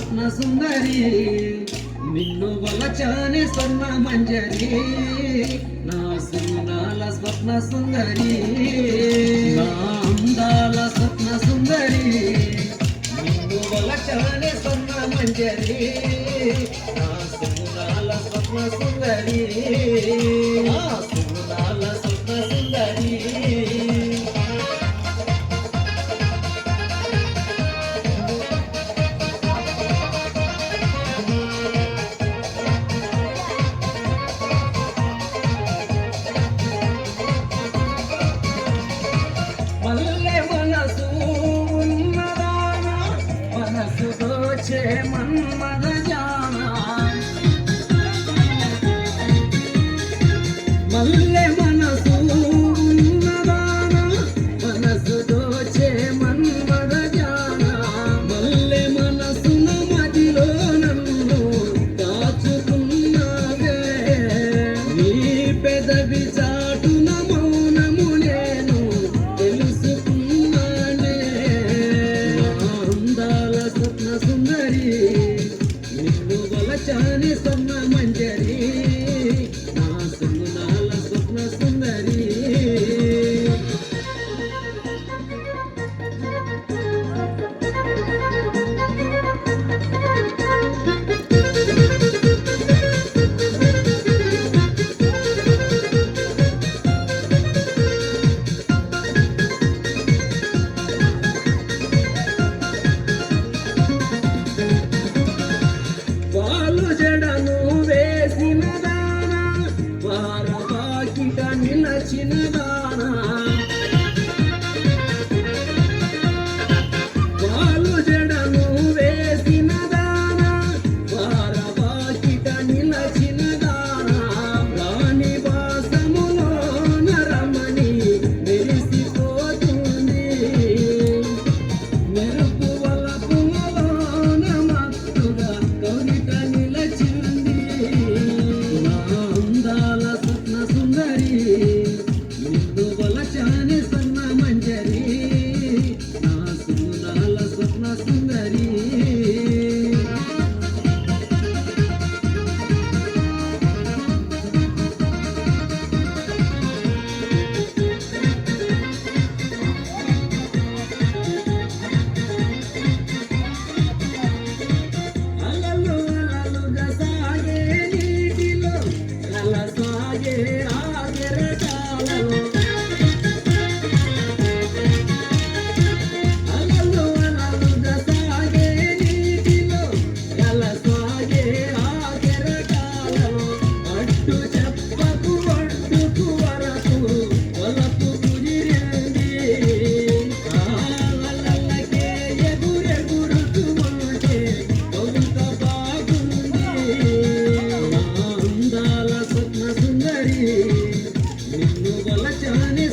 స్వప్న సుందరి నిన్ను వలచానే స్వర్ణ మంజరి నా సునాల స్వప్న సుందరి నా అందాల స్వప్న సుందరి నిన్ను వలచానే స్వర్ణ మంజరి నా సునాల స్వప్న సుందరి నా సునాల స్వప్న సుందరి మల్లె మనసు ఉన్నదానా మనసు దోచే మన్మద జానా మల్లె మనసు ఉన్నదానా మనసు దోచే మన్మద జానా మల్లె మనసున మదిలో నన్ను దాచుకున్నావే నీ పెదవి చాటున మౌనము నేను తెలుసుకున్నానే నా అందాల స్వప్న సుందరి నిన్ను వలచాని స్వర్ణ మంజరి నా సునాల స్వప్న సుందరి పాలు జడను వేసిన దానా వారవాకిట నిలచిన దానా పాలు జడను వేసిన దానా వారవాకిట నిలచిన దానా రాణి వాసములో నరమణి మెరిసిపోతుంది మెరుపు వలపులోన మత్తుగా కవిత నిలచింది నా అందాల స్వప్న సుందరి నిన్ను వలచాని స్వర్ణ మంజరి నా సునాల స్వప్న సుందరి అలలు అలలుగా సాగే నీటిలో అల సాగే ఆగరటాలలో అలలు అలలుగా సాగే నీటిలో అల సాగే ఆగరటాలలో అడ్డు చెప్పకు అడ్డుకు వరకు వలపు కుదిరింది అలలకే ఎగురెగురుతూ ఉంటే కవిత బాగుంది నా అందాల స్వప్న సుందరి నిన్ను వలచాని